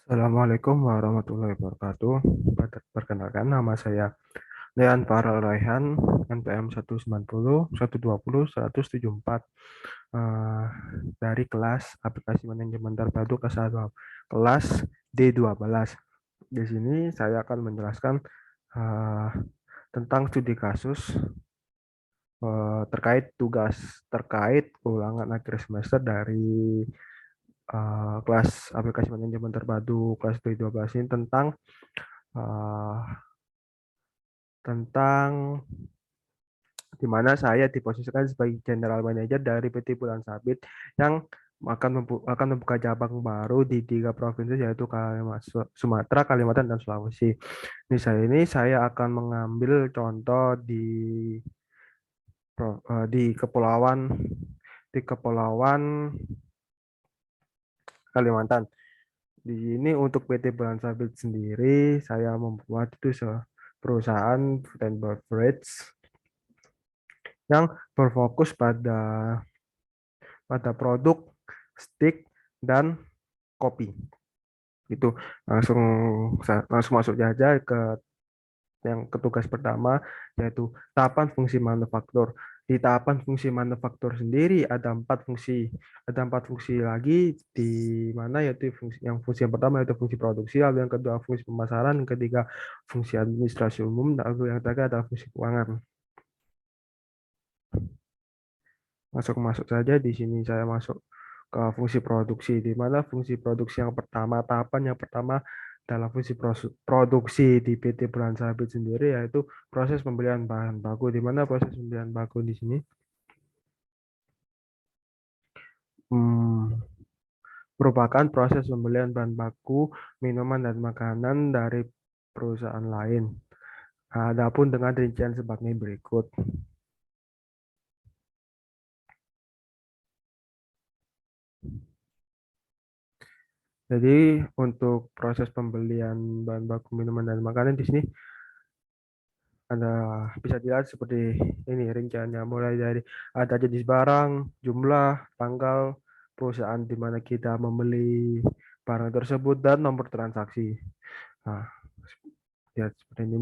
Assalamualaikum warahmatullahi wabarakatuh. Perkenalkan, nama saya Leon Farel Raihan, NPM 190 120 174, eh, dari kelas Aplikasi Manajemen Terpadu kelas 1, kelas D12. Di sini saya akan menjelaskan eh, tentang studi kasus terkait tugas terkait ulangan akhir semester dari kelas Aplikasi Manajemen Terpadu kelas D12 ini eh, tentang di mana saya diposisikan sebagai General Manager dari PT Bulan Sabit yang akan membuka cabang baru di 3 provinsi, yaitu Sumatera, Kalimantan, dan Sulawesi. Ini saya akan mengambil contoh di kepulauan Kalimantan. Di sini untuk PT Bulan Sabit sendiri, saya membuat itu perusahaan food and beverage yang berfokus pada produk stick dan kopi. Itu langsung langsung masuk aja ke tugas pertama, yaitu tahapan fungsi manufaktur. Di tahapan fungsi manufaktur sendiri ada empat fungsi lagi, di mana yaitu fungsi yang pertama yaitu fungsi produksi, lalu yang kedua fungsi pemasaran, yang ketiga fungsi administrasi umum, lalu yang terakhir adalah fungsi keuangan. Masuk masuk saja, di sini saya masuk ke fungsi produksi, di mana fungsi produksi yang pertama, tahapan yang pertama dalam fungsi produksi di PT Bulan Sabit sendiri, yaitu proses pembelian bahan baku, di mana proses pembelian baku di sini hmm, merupakan proses pembelian bahan baku minuman dan makanan dari perusahaan lain. Adapun dengan rincian sebagai berikut. Jadi untuk proses pembelian bahan baku minuman dan makanan di sini Anda bisa dilihat seperti ini rinciannya, mulai dari ada jenis barang, jumlah, tanggal, perusahaan di mana kita membeli barang tersebut, dan nomor transaksi. Nah, ya seperti ini.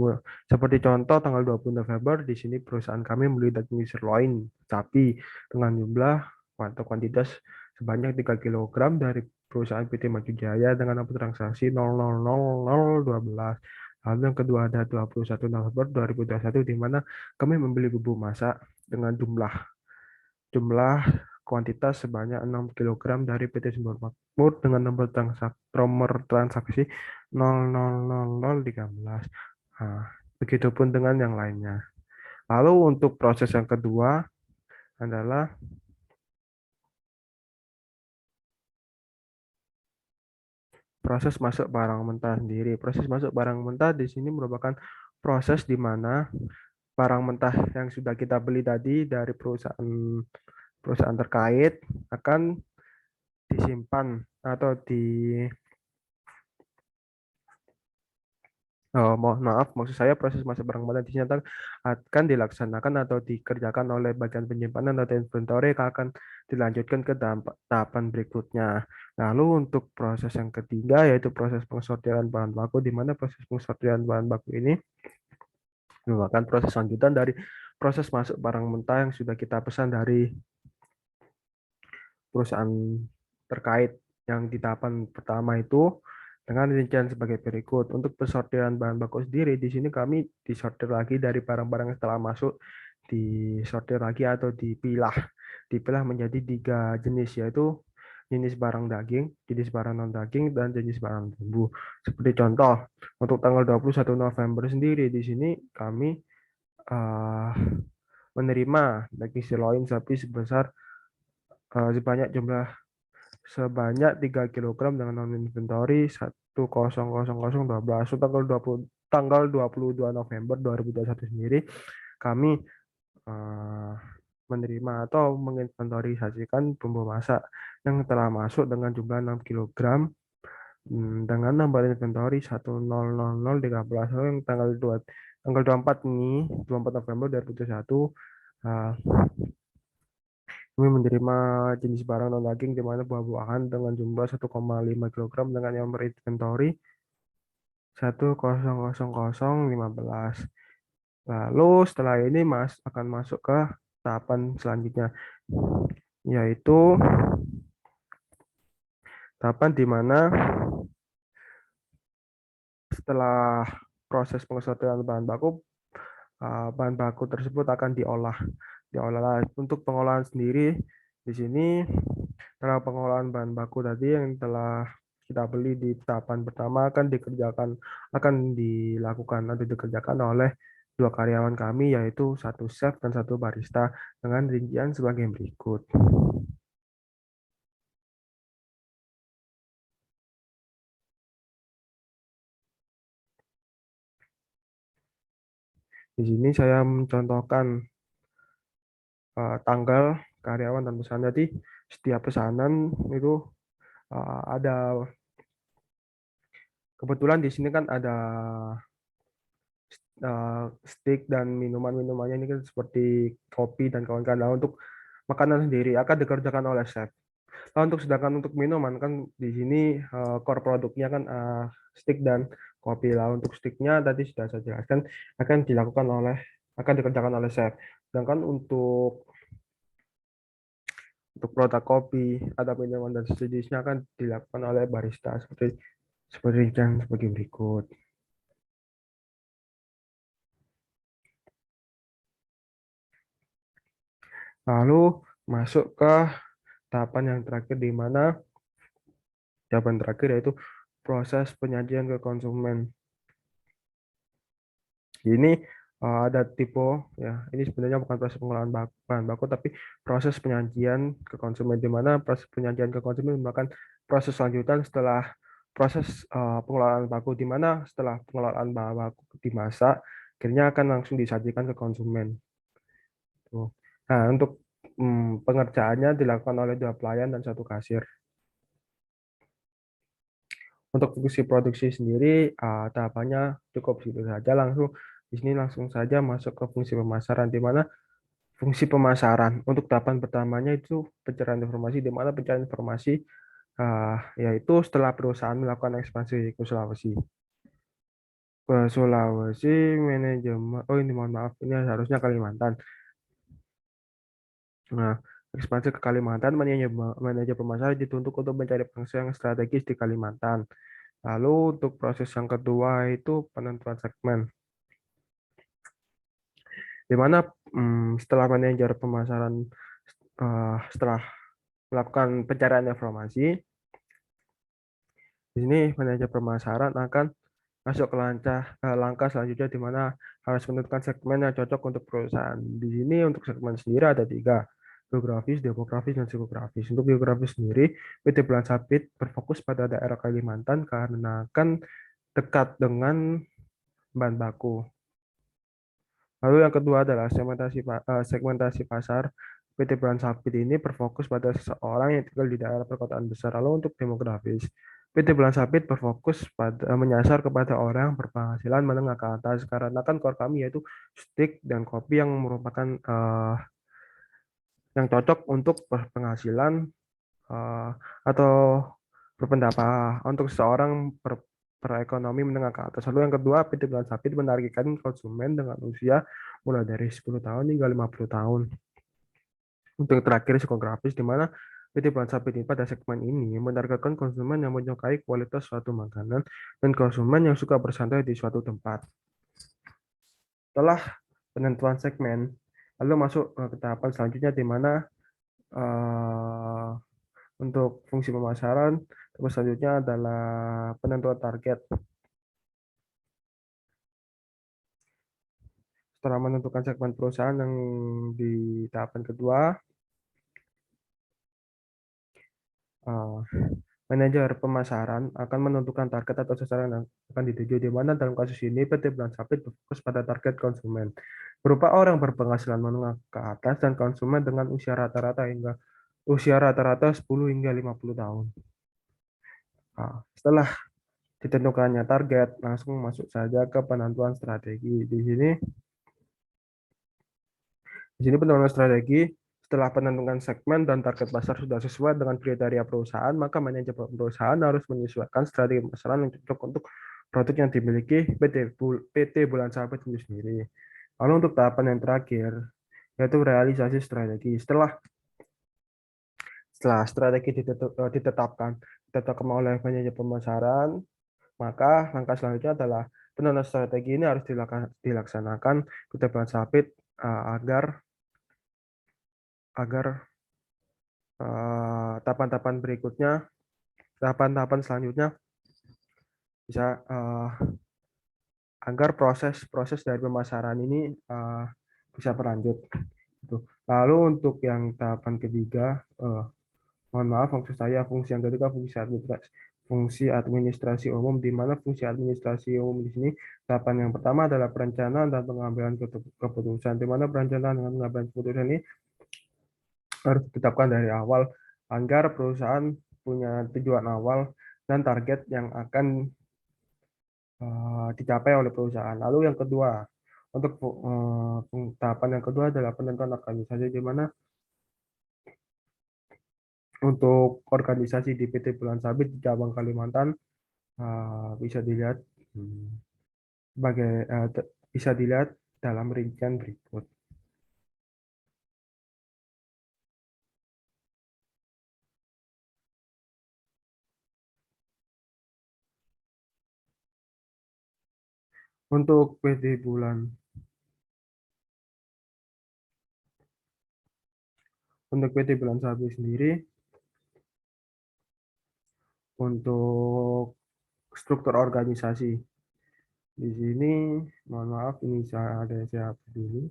Seperti contoh tanggal 20 November, di sini perusahaan kami membeli daging sirloin sapi dengan jumlah atau kuantitas sebanyak 3 kilogram dari perusahaan PT Maju Jaya dengan nomor transaksi 000012. Lalu yang kedua ada 21 November 2021, di mana kami membeli bumbu masak dengan jumlah jumlah kuantitas sebanyak 6 kilogram dari PT Sumber Makmur dengan nomor transaksi 000013. Nah, begitupun dengan yang lainnya. Lalu untuk proses yang kedua adalah proses masuk barang mentah sendiri. Proses masuk barang mentah di sini merupakan proses di mana barang mentah yang sudah kita beli tadi dari perusahaan perusahaan terkait akan disimpan atau mohon maaf, maksud saya proses masuk barang mentah di sini akan dilaksanakan atau dikerjakan oleh bagian penyimpanan atau inventory, yang akan dilanjutkan ke tahapan berikutnya. Lalu untuk proses yang ketiga yaitu proses pengsortiran bahan baku, di mana proses pengsortiran bahan baku ini merupakan proses lanjutan dari proses masuk barang mentah yang sudah kita pesan dari perusahaan terkait yang di tahapan pertama itu, dengan rincian sebagai berikut. Untuk pensortiran bahan baku sendiri, di sini kami disortir lagi dari barang-barang yang telah masuk, disortir lagi atau dipilah menjadi 3 jenis, yaitu jenis barang daging, jenis barang non daging, dan jenis barang bumbu. Seperti contoh, untuk tanggal 21 November sendiri, di sini kami uh, menerima daging sirloin sapi sebanyak 3 kilogram dengan non inventory 1000012. So, tanggal 22 November 2021 sendiri kami eh, menerima atau menginventarisasikan bumbu masak yang telah masuk dengan jumlah 6 kilogram, dengan nomor inventory 1000013. So, yang tanggal 24 November 2021, Kami menerima jenis barang non-daging di mana buah-buahan dengan jumlah 1,5 kilogram dengan nomor inventory 100015. Lalu setelah ini Mas akan masuk ke tahapan selanjutnya, yaitu tahapan di mana setelah proses pengesotan bahan baku tersebut akan diolah. Diolah untuk pengolahan sendiri di sini, setelah pengolahan bahan baku tadi yang telah kita beli di tahapan pertama akan dilakukan atau dikerjakan oleh dua karyawan kami, yaitu satu chef dan satu barista, dengan rincian sebagai berikut. Di sini saya mencontohkan tanggal karyawan dan pesanan. Jadi setiap pesanan itu ada, kebetulan di sini kan ada steak dan minuman-minumannya ini kan seperti kopi dan kawan-kawan. Nah, untuk makanan sendiri akan dikerjakan oleh chef. Nah, sedangkan untuk minuman kan di sini core produknya kan steak dan kopi. Lah untuk steaknya tadi sudah saya jelaskan akan dikerjakan oleh chef. Sedangkan untuk produk kopi atau minuman dan sejenisnya akan dilakukan oleh barista seperti seperti yang sebagai berikut. Lalu masuk ke tahapan yang terakhir, di mana tahapan terakhir yaitu proses penyajian ke konsumen. Ini ada tipe, ya. Ini sebenarnya bukan proses pengolahan bahan baku, tapi proses penyajian ke konsumen, di mana proses penyajian ke konsumen merupakan proses lanjutan setelah proses pengolahan baku, di mana setelah pengolahan bahan baku dimasak, akhirnya akan langsung disajikan ke konsumen. Tuh. Nah, untuk pengerjaannya dilakukan oleh dua pelayan dan satu kasir. Untuk fungsi produksi sendiri, tahapannya cukup gitu saja. Di sini langsung saja masuk ke fungsi pemasaran, di mana fungsi pemasaran untuk tahapan pertamanya itu pencarian informasi, di mana pencarian informasi yaitu setelah perusahaan melakukan ekspansi ke Sulawesi. Manajemen, oh ini mohon maaf, ini harusnya Kalimantan. Nah, ekspansi ke Kalimantan, manajer pemasaran dituntut untuk mencari pangsa yang strategis di Kalimantan. Lalu untuk proses yang kedua itu penentuan segmen, di mana setelah manajer pemasaran setelah melakukan pencarian informasi, di sini manajer pemasaran akan masuk ke langkah selanjutnya, di mana harus menentukan segmen yang cocok untuk perusahaan. Di sini untuk segmen sendiri ada tiga: geografis, demografis, dan psikografis. Untuk geografis sendiri, PT Bulan Sabit berfokus pada daerah Kalimantan karena kan dekat dengan bahan baku. Lalu yang kedua adalah segmentasi pasar. PT Bulan Sabit ini berfokus pada seseorang yang tinggal di daerah perkotaan besar. Lalu untuk demografis, PT Bulan Sabit berfokus pada menyasar kepada orang berpenghasilan menengah ke atas, karena kan core kami yaitu steak dan kopi yang merupakan yang cocok untuk berpenghasilan atau berpendapat untuk seorang perekonomi menengah ke atas. Lalu yang kedua, PT Bulan Sabit menargetkan konsumen dengan usia mulai dari 10 tahun hingga 50 tahun. Untuk yang terakhir, psikografis, di mana PT Bulan Sabit ini pada segmen ini menargetkan konsumen yang menyukai kualitas suatu makanan dan konsumen yang suka bersantai di suatu tempat. Setelah penentuan segmen, lalu masuk ke tahapan selanjutnya, di mana untuk fungsi pemasaran, terus selanjutnya adalah penentuan target. Setelah menentukan segmen perusahaan yang di tahapan kedua, eh, manajer pemasaran akan menentukan target atau sasaran yang akan dituju, di mana dalam kasus ini PT Bulan Sabit berfokus pada target konsumen berupa orang berpenghasilan menengah ke atas dan konsumen dengan usia rata-rata 10 hingga 50 tahun. Nah, setelah ditentukannya target, langsung masuk saja ke penentuan strategi. Di sini penentuan strategi, Setelah penentuan segmen dan target pasar sudah sesuai dengan kriteria perusahaan, maka manajer perusahaan harus menyesuaikan strategi pemasaran yang cocok untuk produk yang dimiliki PT Bulan Sabit itu sendiri. Lalu untuk tahapan yang terakhir, yaitu realisasi strategi. Setelah strategi ditetapkan oleh manajer pemasaran, maka langkah selanjutnya adalah penentuan strategi ini harus dilaksanakan PT Bulan Sabit agar agar tahapan-tahapan berikutnya, tahapan-tahapan selanjutnya bisa agar proses dari pemasaran ini bisa berlanjut. Gitu. Lalu untuk yang tahapan ketiga, mohon maaf maksud saya fungsi yang ketiga fungsi administrasi umum, di mana fungsi administrasi umum di sini tahapan yang pertama adalah perencanaan dan pengambilan keputusan, di mana perencanaan dan pengambilan keputusan ini harus ditetapkan dari awal agar perusahaan punya tujuan awal dan target yang akan dicapai oleh perusahaan. Lalu yang kedua, untuk tahapan yang kedua adalah penentuan organisasi, di mana untuk organisasi di PT Bulan Sabit di cabang Kalimantan bisa dilihat sebagai bisa dilihat dalam rincian berikut. Untuk PT Bulan Sabit sendiri, untuk struktur organisasi di sini, mohon maaf ini saya hapus dulu.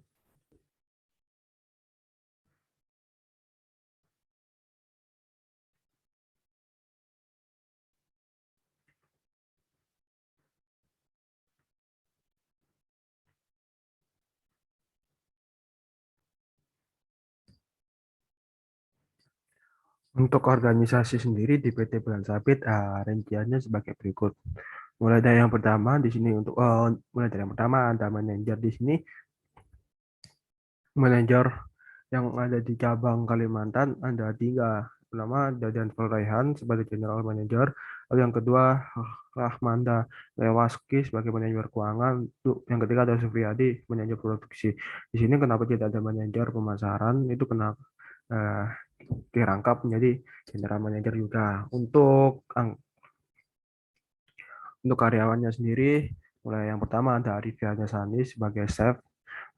Untuk organisasi sendiri di PT Bulan Sabit, rinciannya sebagai berikut. Mulai dari yang pertama di sini mulai dari yang pertama ada manajer di sini, manajer yang ada di cabang Kalimantan ada 3. Pertama Dadian Raihan sebagai General Manager, lalu yang kedua Rahmanda Lewaski sebagai manajer keuangan, yang ketiga ada Supriyadi manajer produksi. Di sini kenapa tidak ada manajer pemasaran, itu kenapa dirangkap menjadi General Manager juga. Untuk karyawannya sendiri, mulai yang pertama ada Arifiana Sani sebagai chef,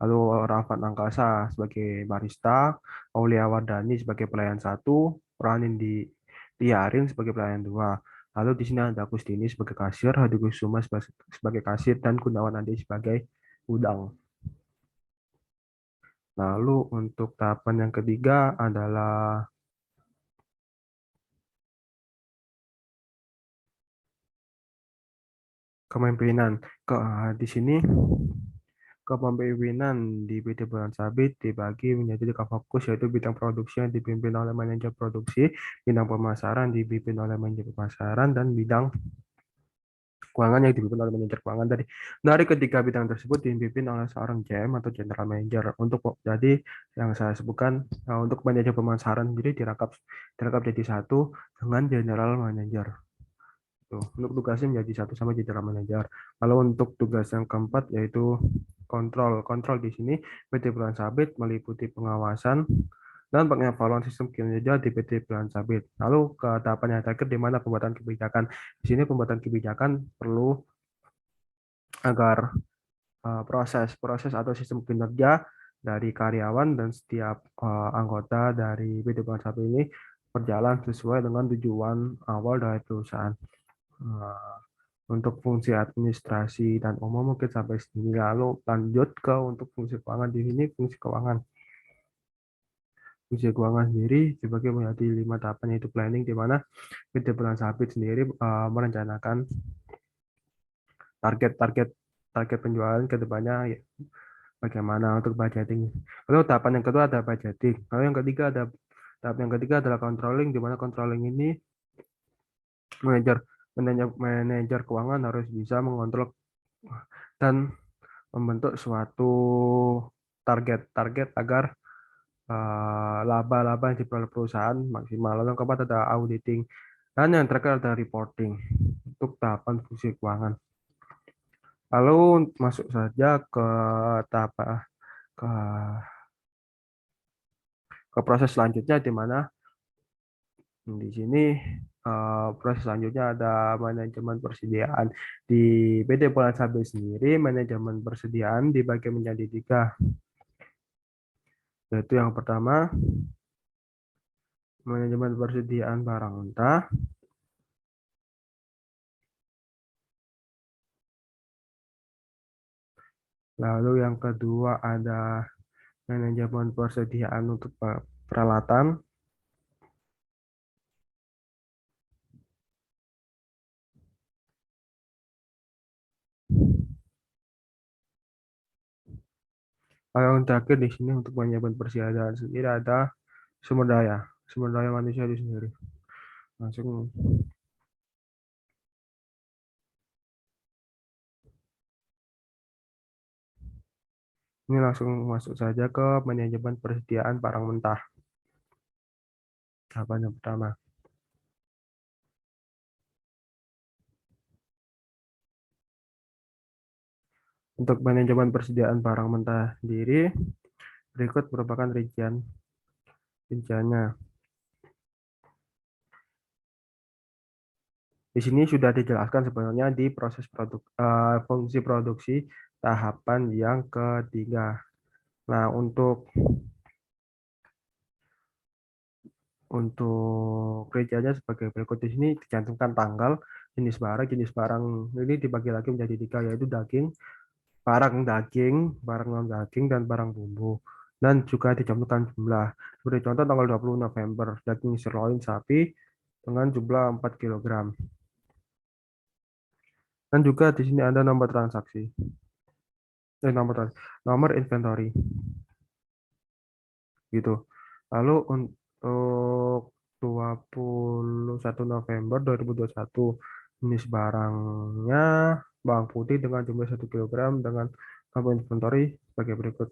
lalu Rafat Angkasa sebagai barista, Aulia Wardani sebagai pelayan 1, Ranindi Tiarin sebagai pelayan 2. Lalu di sini ada Kustini sebagai kasir, Hadi Kusuma sebagai kasir, dan Gunawan Andi sebagai gudang. Lalu untuk tahapan yang ketiga adalah kepemimpinan. Di sini kepemimpinan di PT Bulan Sabit dibagi menjadi 3 fokus, yaitu bidang produksi yang dipimpin oleh manajer produksi, bidang pemasaran dipimpin oleh manajer pemasaran, dan bidang keuangan yang dipimpin oleh manajer keuangan. Dari ketiga bidang tersebut dipimpin oleh seorang GM atau General Manager. Jadi yang saya sebutkan untuk manajer pemasaran sendiri dirangkap jadi satu dengan General Manager. Untuk tugasnya menjadi satu sama General Manager. Lalu untuk tugas yang keempat yaitu kontrol. Kontrol di sini PT Bulan Sabit meliputi pengawasan dan pengevaluan sistem kinerja di PT Bulan Sabit. Lalu ke tahapan yang terakhir di mana pembuatan kebijakan. Di sini pembuatan kebijakan perlu agar proses atau sistem kinerja dari karyawan dan setiap anggota dari PT Bulan Sabit ini berjalan sesuai dengan tujuan awal dari perusahaan. Untuk fungsi administrasi dan umum mungkin sampai sini, lalu lanjut ke untuk fungsi keuangan. Di sini fungsi keuangan sendiri dibagi menjadi 5 tahapan, yaitu planning, di mana PT Bulan Sabit sendiri merencanakan target penjualan ke depannya ya, bagaimana untuk budgeting. Lalu tahapan yang kedua ada budgeting. Lalu tahap yang ketiga adalah controlling, di mana controlling ini manajer keuangan harus bisa mengontrol dan membentuk suatu target agar laba-laba yang diperoleh perusahaan maksimal. Lalu yang keempat ada auditing. Dan yang terakhir ada reporting untuk tahapan fungsi keuangan. Lalu masuk saja ke tahap ke, ke proses selanjutnya di mana di sini proses selanjutnya ada manajemen persediaan. Di PT Polan Sabit sendiri, manajemen persediaan dibagi menjadi tiga, yaitu yang pertama manajemen persediaan barang mentah, lalu yang kedua ada manajemen persediaan untuk peralatan, lalu yang terakhir di sini untuk manajemen persediaan sendiri ada sumber daya manusia itu sendiri. Langsung ini langsung masuk saja ke manajemen persediaan barang mentah. Tahapan yang pertama. Untuk manajemen persediaan barang mentah sendiri, berikut merupakan rinciannya. Di sini sudah dijelaskan sebenarnya di proses fungsi produksi tahapan yang ketiga. Nah, untuk rinciannya sebagai berikut. Di sini dicantumkan tanggal, jenis barang ini dibagi lagi menjadi tiga, yaitu barang non daging, dan barang bumbu. Dan juga dicantumkan jumlah. Seperti contoh tanggal 20 November, daging sirloin sapi dengan jumlah 4 kilogram. Dan juga di sini ada nomor transaksi. Nomor inventory gitu. Lalu untuk 21 November 2021, jenis barangnya bawang putih dengan jumlah 1 kilogram dengan nomor inventory sebagai berikut.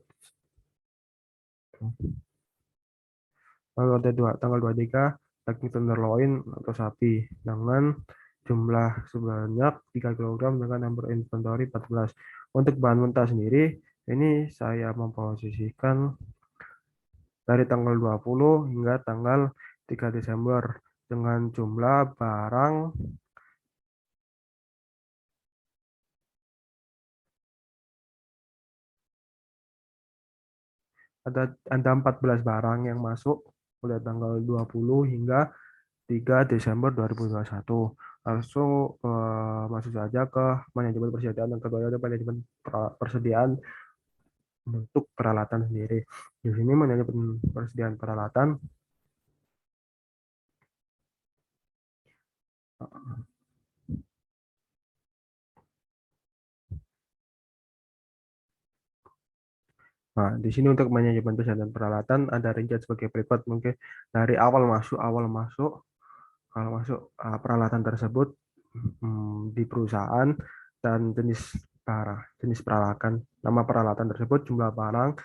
Lalu ada tanggal 23, daging tenderloin atau sapi dengan jumlah sebanyak 3 kilogram dengan nomor inventory 14. Untuk bahan mentah sendiri, ini saya memposisikan dari tanggal 20 hingga tanggal 3 Desember dengan jumlah barang ada 14 barang yang masuk mulai tanggal 20 hingga 3 Desember 2021. Langsung masuk saja ke manajemen persediaan. Yang kedua ada manajemen persediaan untuk peralatan sendiri. Di sini manajemen persediaan peralatan. Nah, di sini untuk manajemen persediaan peralatan ada rincian sebagai berikut. Mungkin dari awal masuk peralatan tersebut di perusahaan, dan jenis peralatan, nama peralatan tersebut, jumlah barang,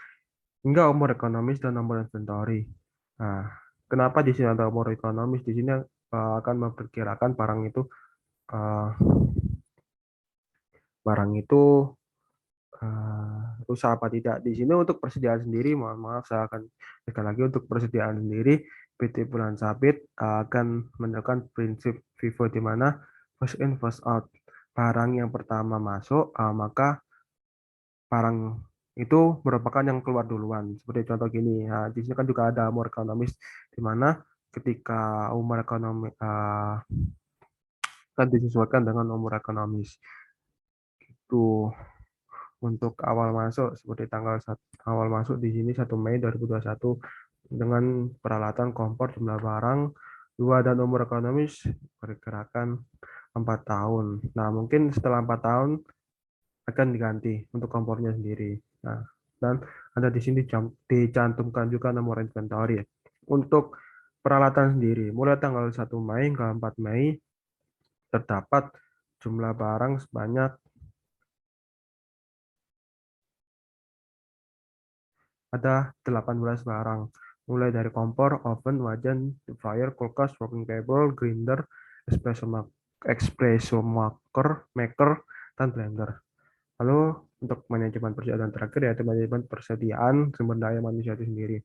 hingga umur ekonomis dan nomor inventory. Nah, kenapa di sini ada umur ekonomis? Di sini akan memperkirakan uh, barang itu rusak apa tidak. Di sini untuk persediaan sendiri, mohon maaf, saya akan sekali lagi untuk persediaan sendiri, PT Bulan Sabit akan menerapkan prinsip FIFO di mana first in first out. Barang yang pertama masuk, maka barang itu merupakan yang keluar duluan. Seperti contoh gini, nah, di sini kan juga ada umur ekonomis di mana ketika umur ekonomi kan disesuaikan dengan umur ekonomis. Itu untuk awal masuk, seperti awal masuk di sini 1 Mei 2021 dengan peralatan kompor, jumlah barang 2, dan umur ekonomis perkirakan 4 tahun. Nah, mungkin setelah 4 tahun akan diganti untuk kompornya sendiri. Nah, dan ada di sini dicantumkan juga nomor inventory. Untuk peralatan sendiri, mulai tanggal 1 Mei hingga 4 Mei terdapat jumlah barang sebanyak ada 18 barang. Mulai dari kompor, oven, wajan, dryer, kulkas, working table, grinder, espresso maker, dan blender. Lalu untuk manajemen persediaan terakhir yaitu manajemen persediaan sumber daya manusia itu sendiri.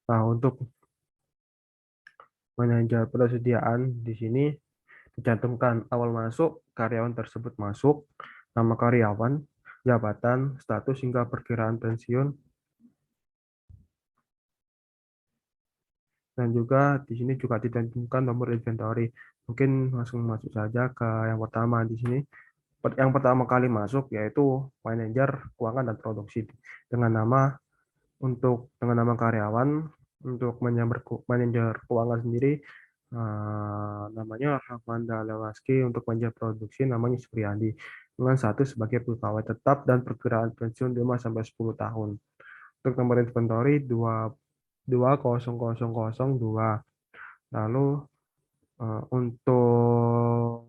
Nah, untuk manajer persediaan di sini dicantumkan awal masuk, karyawan tersebut masuk, nama karyawan, jabatan, status hingga perkiraan pensiun, dan juga di sini juga dicantumkan nomor inventory. Mungkin langsung masuk saja ke yang pertama di sini. Yang pertama kali masuk yaitu manajer keuangan dan produksi dengan nama dengan nama karyawan untuk manajer keuangan sendiri namanya Rahmanda Lewaski, untuk manajer produksi namanya Supriyandi dengan satu sebagai pegawai tetap dan perkiraan pensiun 5 sampai 10 tahun. Untuk nomor inventory 22002. Lalu untuk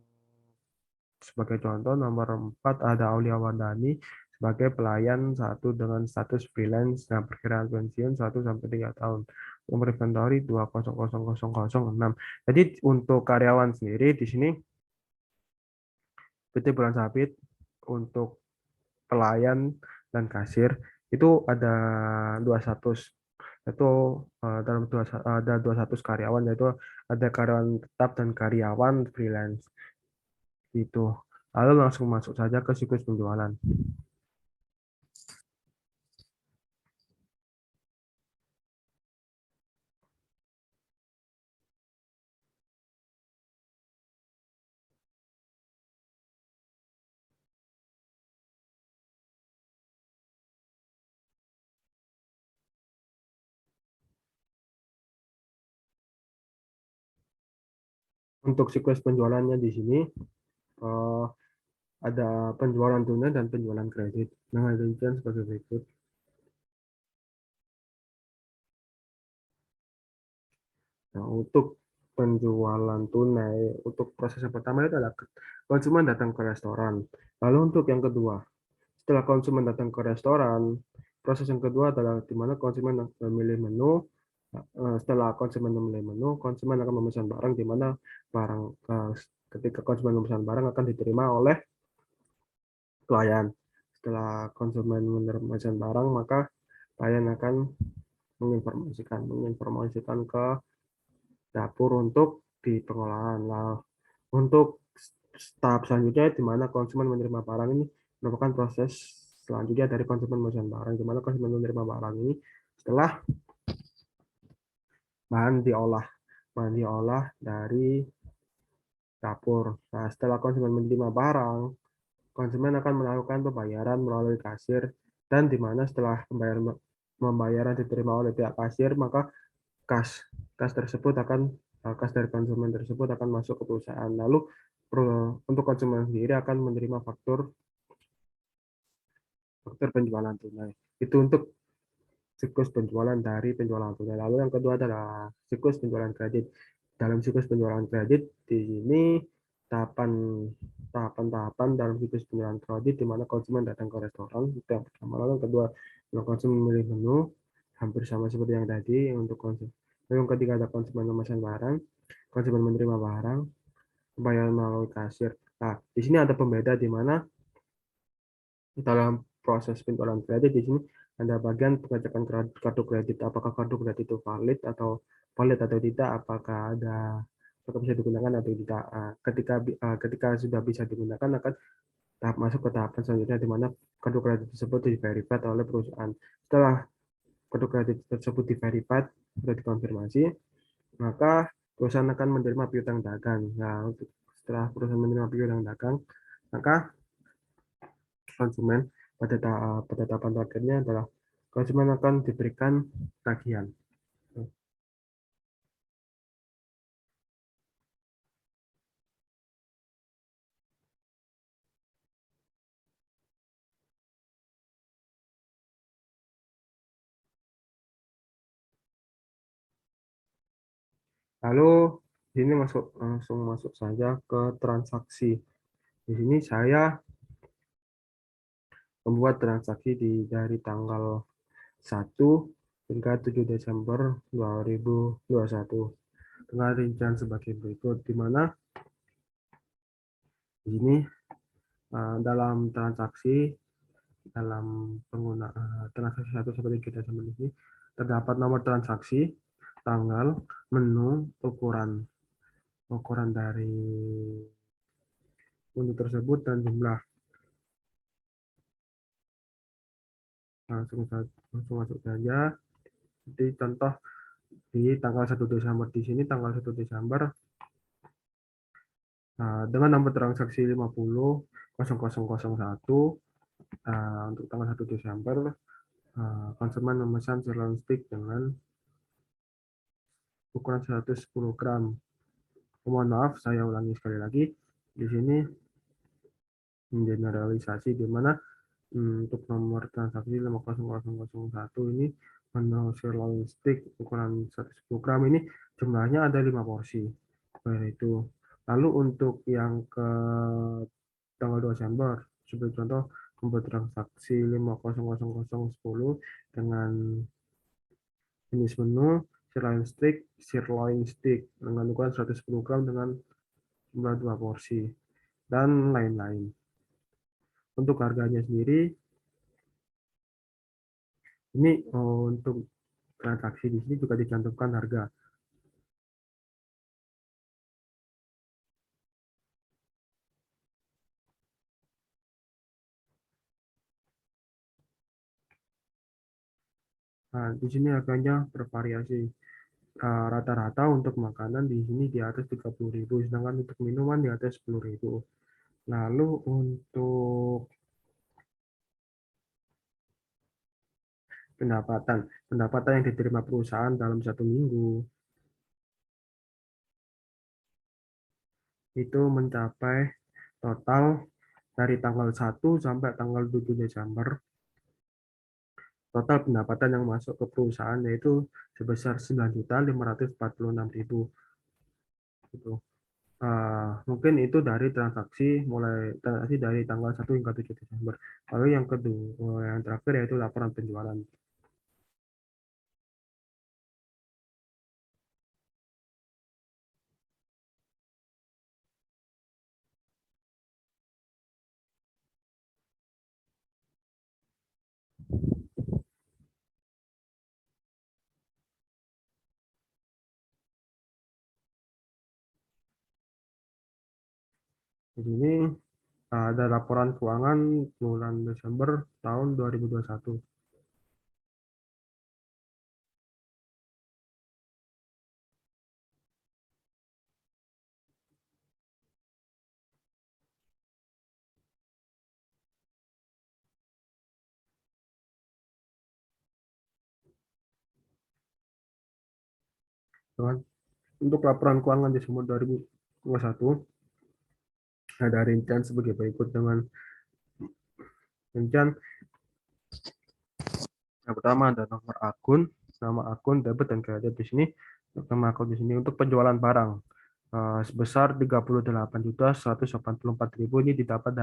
sebagai contoh, nomor 4 ada Aulia Wardani sebagai pelayan satu dengan status freelance dan perkiraan pensiun 1 sampai 3 tahun. Nomor inventory 2000006. Jadi untuk karyawan sendiri di sini PT Bulan Sabit untuk pelayan dan kasir itu ada dua status. Itu dalam ada dua status karyawan, yaitu ada karyawan tetap dan karyawan freelance itu. Lalu langsung masuk saja ke siklus penjualan. Untuk siklus penjualannya di sini eh, ada penjualan tunai dan penjualan kredit. Nah, rincian sebagai berikut. Nah, untuk penjualan tunai, untuk proses yang pertama itu adalah konsumen datang ke restoran. Lalu untuk yang kedua, setelah konsumen datang ke restoran, proses yang kedua adalah di mana konsumen memilih menu. Setelah konsumen memilih menu, konsumen akan memesan barang, di mana barang ketika konsumen memesan barang akan diterima oleh pelayan. Setelah konsumen memesan barang, maka pelayan akan menginformasikan ke dapur untuk di pengolahan. Nah, untuk tahap selanjutnya di mana konsumen menerima barang ini merupakan proses selanjutnya dari konsumen memesan barang, di mana konsumen menerima barang ini setelah bahan diolah, dari dapur. Nah, setelah konsumen menerima barang, konsumen akan melakukan pembayaran melalui kasir, dan di mana setelah pembayaran diterima oleh pihak kasir, maka kas kas tersebut akan kas dari konsumen tersebut akan masuk ke perusahaan. Lalu untuk konsumen sendiri akan menerima faktur faktur penjualan tunai. Itu untuk siklus penjualan dari penjualan tunai. Lalu yang kedua adalah siklus penjualan kredit. Dalam siklus penjualan kredit di sini tahapan tahapan-tahapan dalam siklus penjualan kredit di mana konsumen datang ke restoran, itu yang pertama. Lalu yang kedua, konsumen memilih menu hampir sama seperti yang tadi untuk konsumen. Lalu yang ketiga ada konsumen memesan barang, konsumen menerima barang, pembayaran melalui kasir. Nah, di sini ada pembeda di mana dalam proses penjualan kredit di sini ada bagian pengecekan kartu kredit, apakah kartu kredit itu valid atau tidak, apakah bisa digunakan atau tidak. Ketika sudah bisa digunakan akan masuk ke tahapan selanjutnya di mana kartu kredit tersebut di-verified oleh perusahaan. Setelah kartu kredit tersebut di-verified, sudah dikonfirmasi, maka perusahaan akan menerima piutang dagang. Nah, setelah perusahaan menerima piutang dagang, maka konsumen pada tahapan terakhirnya adalah konsumen akan diberikan tagihan. Lalu di sini langsung masuk saja ke transaksi. Di sini saya membuat transaksi dari tanggal 1 hingga 7 Desember 2021 dengan rincian sebagai berikut, di mana di sini dalam transaksi satu seperti kita sama di sini terdapat nomor transaksi, tanggal, menu, ukuran dari menu tersebut dan jumlah. Langsung masuk saja. Jadi contoh di tanggal 1 Desember, di sini tanggal 1 Desember dengan nomor transaksi 50.0001 untuk tanggal 1 Desember konsumen memesan sirloin steak dengan ukuran 110 gram. Mohon maaf, saya ulangi sekali lagi. Di sini generalisasi di mana untuk nomor transaksi 50.0001 ini menu sirloin steak ukuran 110 gram ini jumlahnya ada 5 porsi. Itu. Lalu untuk yang ke tanggal 2 Desember, sebagai contoh, membuat transaksi 50.0010 dengan jenis menu sirloin steak dengan ukuran 110 gram dengan jumlah 2 porsi dan lain-lain. Untuk harganya sendiri ini untuk transaksi di sini juga dicantumkan harga. Nah, di sini harganya bervariasi. Rata-rata untuk makanan di sini di atas 30.000, sedangkan untuk minuman di atas 10.000. Lalu untuk pendapatan yang diterima perusahaan dalam 1 minggu itu mencapai total dari tanggal 1 sampai tanggal 7 Desember. Total pendapatan yang masuk ke perusahaan yaitu sebesar 9.546.000. Gitu. Mungkin itu dari transaksi dari tanggal 1 hingga 7 Desember. Lalu yang kedua, yang terakhir yaitu laporan penjualan. Di sini ada laporan keuangan bulan Desember tahun 2021. Untuk laporan keuangan Desember 2021 ada rincian sebagai berikut dengan rincian yang pertama ada nama akun, debit dan kredit di sini. Nama akun di sini untuk penjualan barang sebesar 38.184.000 ini didapat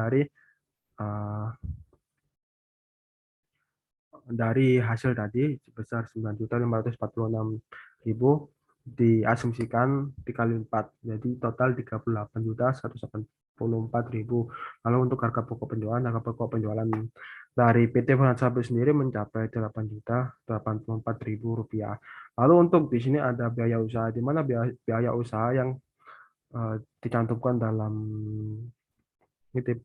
dari hasil tadi sebesar 9.546.000 diasumsikan dikali 4, jadi total 38.184.000. Lalu untuk harga pokok penjualan dari PT Bulan Sabit sendiri mencapai 8.084.000 rupiah. Lalu untuk di sini ada biaya usaha, di mana biaya usaha yang dicantumkan dalam PT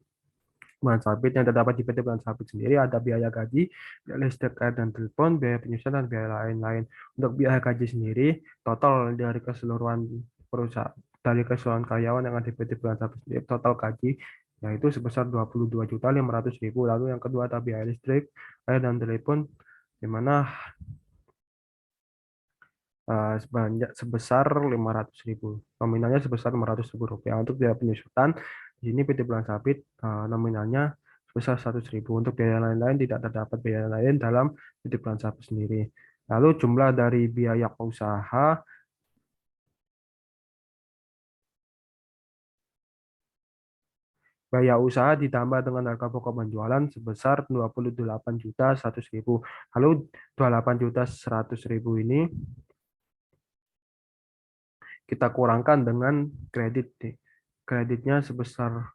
Bulan Sabit yang terdapat di PT Bulan Sabit sendiri ada biaya gaji, biaya listrik, air dan telepon, biaya penyusunan, dan biaya lain-lain. Untuk biaya gaji sendiri, total dari keseluruhan karyawan yang ada di PT Bulan Sabit sendiri, total gaji yaitu sebesar 22.500.000. Lalu yang kedua ada biaya listrik, air dan telepon, di mana sebesar 500.000. Nominalnya sebesar 500.000 rupiah. Untuk biaya penyusutan, di sini PT Bulan Sabit nominalnya sebesar 100.000. Untuk biaya lain-lain tidak terdapat biaya lain dalam PT Bulan Sabit sendiri. Lalu jumlah dari biaya usaha Biaya usaha ditambah dengan harga pokok penjualan sebesar 28.100.000. Lalu 28.100.000 ini kita kurangkan dengan kredit. Kreditnya sebesar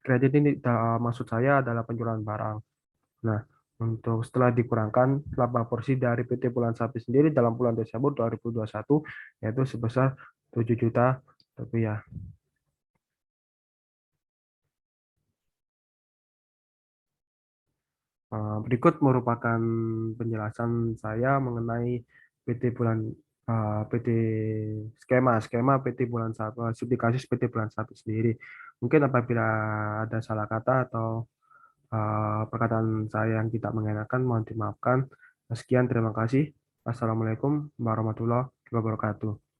kredit ini maksud saya adalah penjualan barang. Nah, untuk setelah dikurangkan laba bersih dari PT Bulan Sapi sendiri dalam bulan Desember 2021 yaitu sebesar 7 juta rupiah. Berikut merupakan penjelasan saya mengenai PT Bulan PT skema PT Bulan Sapi, studi kasus PT Bulan Sapi sendiri. Mungkin apabila ada salah kata atau perkataan saya yang tidak mengenakan, mohon dimaafkan. Sekian, terima kasih. Assalamualaikum warahmatullahi wabarakatuh.